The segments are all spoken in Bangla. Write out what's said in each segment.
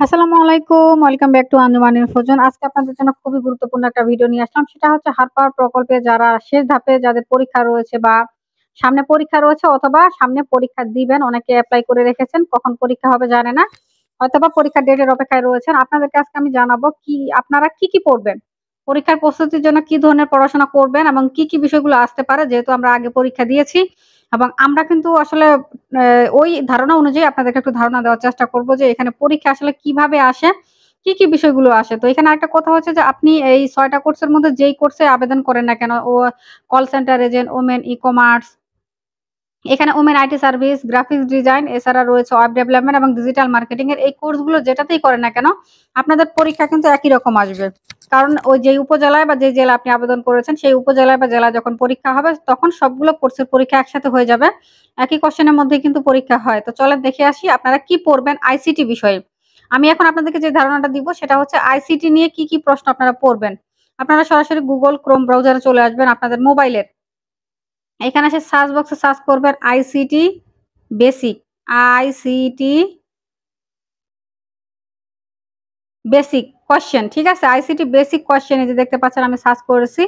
আসসালামু আলাইকুম। Welcome back to Anjuman ইনফোজন। আজকে আপনাদের জন্য খুবই গুরুত্বপূর্ণ একটা ভিডিও নিয়ে আসলাম। সেটা হচ্ছে হাত পাওয়ার প্রকল্পে যারা শেষ ধাপে যাদের পরীক্ষা রয়েছে বা সামনে পরীক্ষা রয়েছে অথবা সামনে পরীক্ষা দিবেন, অনেকে এপ্লাই করে রেখেছেন, কখন পরীক্ষা হবে জানে না, হয়তোবা পরীক্ষার ডেটের অপেক্ষায় রয়েছেন। আপনাদেরকে আজকে আমি জানাবো আপনারা কি পড়বেন, পরীক্ষার প্রস্তুতির জন্য কি ধরনের পড়াশোনা করবেন এবং কি বিষয়গুলো আসতে পারে, যেহেতু আমরা আগে পরীক্ষা দিয়েছি এবং আমরা কিন্তু আসলে ওই ধারণা অনুযায়ী আপনাদেরকে একটু ধারণা দেওয়ার চেষ্টা করব যে এখানে পরীক্ষা আসলে কিভাবে আসে, কি বিষয়গুলো আসে। তো এখানে আরেকটা কথা হচ্ছে যে আপনি এই ৬ টা কোর্সের মধ্যে যেই কোর্সে আবেদন করেন না কেন, call centre agent, women e-commerce, এখানে women IT service, graphics design, এছাড়া রয়েছে ওয়েব ডেভেলপমেন্ট এবং ডিজিটাল মার্কেটিং এর এই কোর্সগুলো যেটাতেই করেন না কেন, আপনাদের পরীক্ষা কিন্তু একই রকম আসবে। কারণ ওই যেই উপজেলায় বা যেই জেলা আপনি আবেদন করেছেন সেই উপজেলায় বা জেলায় যখন পরীক্ষা হবে তখন সবগুলো কোর্সের পরীক্ষা একসাথে হয়ে যাবে। একই কোশ্চেনের মধ্যেই কিন্তু পরীক্ষা হয়। তো চলেন দেখে আসি আপনারা কি পড়বেন আইসিটি বিষয়ে। আমি এখন আপনাদেরকে যে ধারণাটা দিব সেটা হচ্ছে আইসিটি নিয়ে কি প্রশ্ন আপনারা পড়বেন। আপনারা সরাসরি গুগল ক্রোম ব্রাউজারে চলে আসবেন আপনাদের মোবাইলের। এখানে এসে সার্চ বক্সে সার্চ করবেন ICT basic, ICT basic question, ঠিক আছে? আইসিটি বেসিক কোয়েশ্চেন এই যে দেখতে পাচ্ছেন আমি সার্চ করেছি।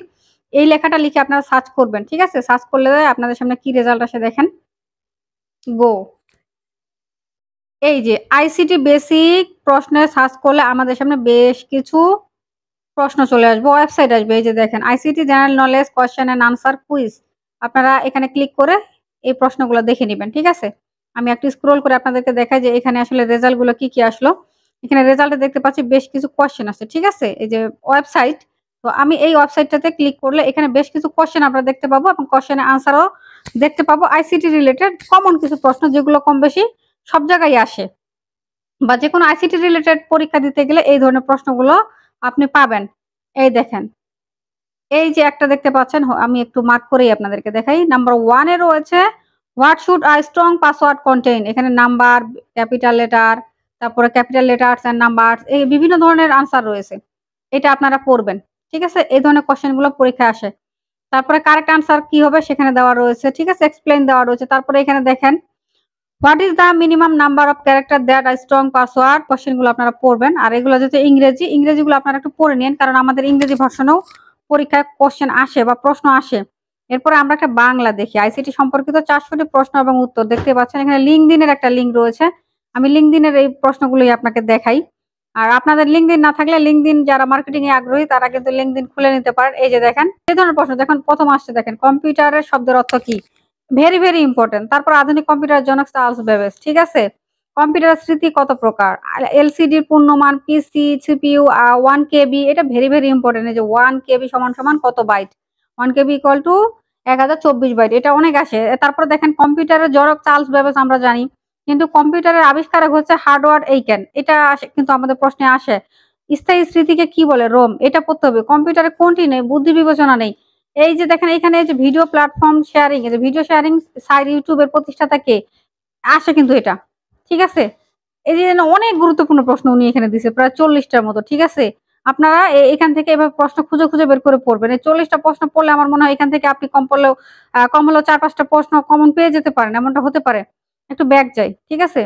এই লেখাটা লিখে আপনারা সার্চ করবেন, ঠিক আছে? সার্চ করলে আপনাদের সামনে কি রেজাল্ট আসে দেখেন। গো। এই যে আইসিটি বেসিক প্রশ্নে সার্চ করলে আমাদের সামনে বেশ কিছু প্রশ্ন চলে আসবে, ওয়েবসাইট আসবে। এই যে দেখেন ICT general knowledge question and answer quiz. আপনারা এখানে ক্লিক করে এই প্রশ্নগুলো দেখে নিবেন, ঠিক আছে? আমি একটু স্ক্রল করে আপনাদেরকে দেখাই যে এখানে আসলে রেজাল্ট গুলো কি আসলো। এখানে রেজাল্টে দেখতে পাচ্ছি বেশ কিছু কোয়েশ্চেন আছে, ঠিক আছে? এই যে ওয়েবসাইট। তো আমি এই ওয়েবসাইটটাতে ক্লিক করলে এখানে বেশ কিছু কোয়েশ্চেন আমরা দেখতে পাবো এবং কোয়েশ্চেনের আনসারও দেখতে পাবো। আইসিটি রিলেটেড কমন কিছু প্রশ্ন যেগুলো কম বেশি সব জায়গায় আসে বা যেকোনো আইসিটি রিলেটেড পরীক্ষা দিতে গেলে এই ধরনের প্রশ্নগুলো আপনি পাবেন। এই দেখেন, এই যে একটা দেখতে পাচ্ছেন, আমি একটু মার্ক করেই আপনাদেরকে দেখাই। নাম্বার 1 এ রয়েছে what should a strong password contain. এখানে নাম্বার, ক্যাপিটাল লেটার, তারপরে ক্যাপিটাল লেটারস এন্ড নাম্বারস, এই বিভিন্ন ধরনের আনসার রয়েছে। এটা আপনারা পড়বেন। ঠিক আছে? এই ধরনের কোয়েশ্চেন গুলো পরীক্ষায় আসে। তারপরে কারেক্ট আনসার কি হবে সেখানে দেওয়া রয়েছে। ঠিক আছে? এক্সপ্লেইন দেওয়া রয়েছে। তারপরে এখানে দেখেন what is the minimum number of character that a strong password, question গুলো আপনারা পড়বেন। আর এগুলো যেহেতু ইংরেজিগুলো আপনারা একটু পড়ে নিন, কারণ আমাদের ইংরেজি ভার্সনেও পরীক্ষায় কোয়েশ্চেন আসে বা প্রশ্ন আসে। এরপরে আমরা একটা বাংলা দেখি। আইসিটি সম্পর্কিত ৪০০টি প্রশ্ন এবং উত্তর দেখতে পাচ্ছেন। এখানে লিঙ্কডইন এর একটা লিঙ্ক রয়েছে। আমি লিঙ্কডইন এর এই প্রশ্নগুলোই আপনাকে দেখাই। আর আপনাদের লিঙ্কডইন না থাকলে লিঙ্কডইন যারা মার্কেটিং এ আগ্রহী তারা কিন্তু লিঙ্কডইন খুলে নিতে পারেন। এই যে দেখেন, এই ধরনের প্রশ্ন দেখুন প্রথম আসছে দেখেন, কম্পিউটারের শব্দের অর্থ কি? Very important. তারপর আধুনিক কম্পিউটার জনক চার্লস বেবেজ, ঠিক আছে? কম্পিউটার স্মৃতি কত প্রকার? এলসিডির পূর্ণমান, পিসি, সিপিইউ 1 কেবি, এটা ভেরি ইম্পর্টেন্ট। এই যে 1 কেবি সমান কত byte? 1 KB equal to 1024 byte. এটা অনেক আসে। তারপর দেখেন কম্পিউটারের জনক চার্লস বেবেজ আমরা জানি। কিন্তু কম্পিউটারের আবিষ্কারক হচ্ছে হার্ডওয়ার্ড এইকেন। এটা কিন্তু আমাদের প্রশ্নে আসে। স্থায়ী স্মৃতিকে কি বলে? রোম। এটা পড়তে হবে। কম্পিউটারে কোনটি নেই? বুদ্ধি বিবেচনা নেই। এই যে দেখেন এখানে এই যে ভিডিও প্ল্যাটফর্ম শেয়ারিং, এই যে ভিডিও শেয়ারিং সাইট ইউটিউব এর প্রতিষ্ঠাতা কে? আসে কিন্তু এটা। ঠিক আছে? এই যে অনেক গুরুত্বপূর্ণ প্রশ্ন উনি এখানে দিছে, প্রায় 40 টার মতো। ঠিক আছে? আপনারা এখান থেকে এভাবে প্রশ্ন খুঁজে বের করে পড়বেন। এই 40 টা প্রশ্ন পড়লে আমার মনে হয় এখান থেকে আপনি কম হলেও ৪-৫ টা প্রশ্ন কমন পেয়ে যেতে পারেন। এমনটা হতে পারে। একটু ব্যাক যাই। ঠিক আছে?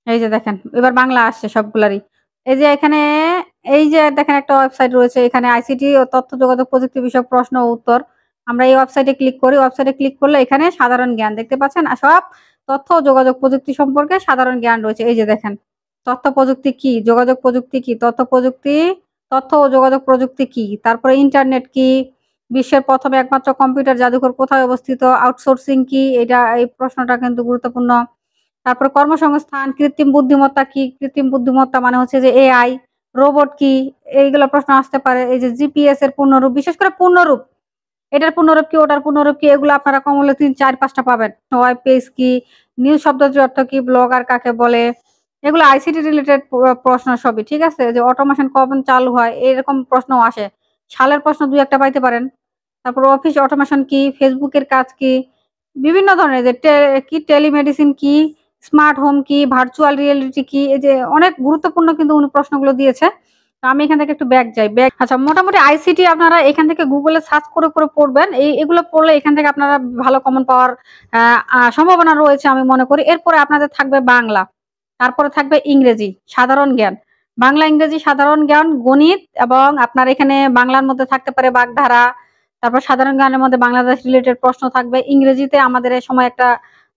এই যে দেখেন এবার বাংলা আসছে সবগুলারই। এই যে এখানে এই যে দেখেন একটা ওয়েবসাইট রয়েছে, এখানে আইসিটি ও তথ্য যোগাযোগ প্রযুক্তি বিষয়ক প্রশ্ন ও উত্তর। আমরা এই ওয়েবসাইটে ক্লিক করি। ওয়েবসাইটে ক্লিক করলে এখানে সাধারণ জ্ঞান দেখতে পাচ্ছেন। সব তথ্য ও যোগাযোগ প্রযুক্তি সম্পর্কে সাধারণ জ্ঞান রয়েছে। এই যে দেখেন, তথ্য প্রযুক্তি কি? যোগাযোগ প্রযুক্তি কি? তথ্য ও যোগাযোগ প্রযুক্তি কি? তারপরে ইন্টারনেট কি? বিশ্বের প্রথম একমাত্র কম্পিউটার জাদুঘর কোথায় অবস্থিত? আউটসোর্সিং কি? এই প্রশ্নটা কিন্তু গুরুত্বপূর্ণ। তারপরে কর্মসংস্থান, কৃত্রিম বুদ্ধিমত্তা কি? কৃত্রিম বুদ্ধিমত্তা মানে হচ্ছে যে এআই, রোবট কি? এইগুলা প্রশ্ন আসতে পারে। এই যে জিপিএস এর পূর্ণরূপ, বিশেষ করে পূর্ণরূপ। এটার পূর্ণরূপ কি? ওটার পূর্ণরূপ কি? এগুলো আপনারা কম হলে ৩, ৪, ৫ টা পাবেন। ওয়েব পেজ কি? নিউজ শব্দটির অর্থ কি? ব্লগার কাকে বলে? এগুলো আইসিটি রিলেটেড প্রশ্ন সবই। ঠিক আছে? যে অটোমেশন কখন চালু হয়? এরকম প্রশ্নও আসে। সালের প্রশ্ন ২-১ টা পাইতে পারেন। তারপর অফিস অটোমেশন কি? ফেসবুক এর কাজ কি? বিভিন্ন ধরনের যে টেলিমেডিসিন কি? স্মার্ট হোম কি? ভার্চুয়াল রিয়েলিটি কি? এই যে অনেক গুরুত্বপূর্ণ কিন্তু উনি প্রশ্নগুলো দিয়েছে। তো আমি এখান থেকে একটু ব্যাক যাই। আচ্ছা, মোটামুটি আইসিটি আপনারা এখান থেকে গুগলে সার্চ করে পড়বেন। এগুলো পড়লে এখান থেকে আপনারা ভালো কমন পাওয়ার সম্ভাবনা রয়েছে আমি মনে করি। এরপরে আপনাদের থাকবে বাংলা, তারপরে থাকবে ইংরেজি সাধারণ জ্ঞান, বাংলা ইংরেজি সাধারণ জ্ঞান, গণিত, এবং আপনার এখানে বাংলার মধ্যে থাকতে পারে বাগধারা। তারপর সাধারণ জ্ঞানের মধ্যে বাংলাদেশ রিলেটেড প্রশ্ন থাকবে। ইংরেজিতে আমাদের এই সময় একটা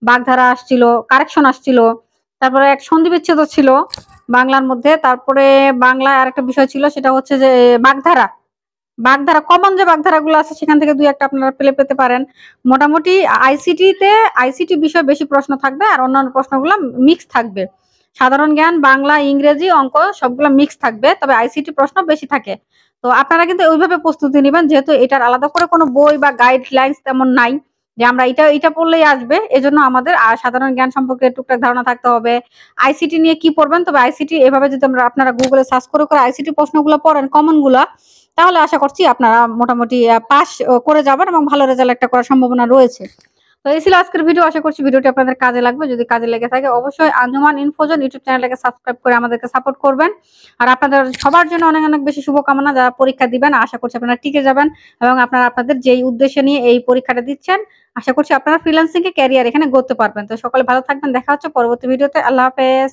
বাগধারা আসছিল, কারেকশন আসছিল, তারপরে এক সন্ধি বিচ্ছেদ ছিল বাংলার মধ্যে। তারপরে বাংলায় আরেকটা বিষয় ছিল, সেটা হচ্ছে যে বাগধারা। বাগধারা কমন যে বাগধারাগুলো আছে সেখান থেকে দুই একটা আপনারা পেতে পারেন। মোটামুটি আইসিটি বিষয় বেশি প্রশ্ন থাকবে, আর অন্যান্য প্রশ্নগুলো মিক্স থাকবে। সাধারণ জ্ঞান, বাংলা, ইংরেজি, অঙ্ক সবগুলো মিক্স থাকবে, তবে আইসিটি প্রশ্ন বেশি থাকে। তো আপনারা কিন্তু ওইভাবে প্রস্তুতি নেবেন, যেহেতু এটার আলাদা করে কোনো বই বা গাইডলাইন্স তেমন নাই যে আমরা এটা পড়লেই আসবে। এজন্য আমাদের সাধারণ জ্ঞান সম্পর্কে টুকটাক ধারণা থাকতে হবে। আইসিটি নিয়ে কি পড়বেন, তবে আইসিটি এভাবে যদি আপনারা গুগলে সার্চ করে আইসিটি প্রশ্নগুলো পড়েন কমন গুলা, তাহলে আশা করছি আপনারা মোটামুটি পাস করে যাবেন এবং ভালো রেজাল্ট একটা করার সম্ভাবনা রয়েছে। তো এই ছিল আজকের ভিডিও। আশা করছি ভিডিওটি আপনাদের কাজে লাগবে। যদি কাজে লেগে থাকে অবশ্যই আঞ্জুমান ইনফোজন ইউটিউব চ্যানেলটাকে সাবস্ক্রাইব করে আমাদেরকে সাপোর্ট করবেন। আর আপনাদের সবার জন্য অনেক অনেক বেশি শুভকামনা, যারা পরীক্ষা দিবেন। আশা করছি আপনারা টিকে যাবেন এবং আপনারা আপনাদের যেই উদ্দেশ্য নিয়ে এই পরীক্ষাটা দিচ্ছেন, আশা করছি আপনারা ফ্রিল্যান্সিং এ ক্যারিয়ার এখানে গড়তে পারবেন। তো সকলে ভালো থাকবেন, দেখা হচ্ছে পরবর্তী ভিডিওতে। আল্লাহ হাফেজ।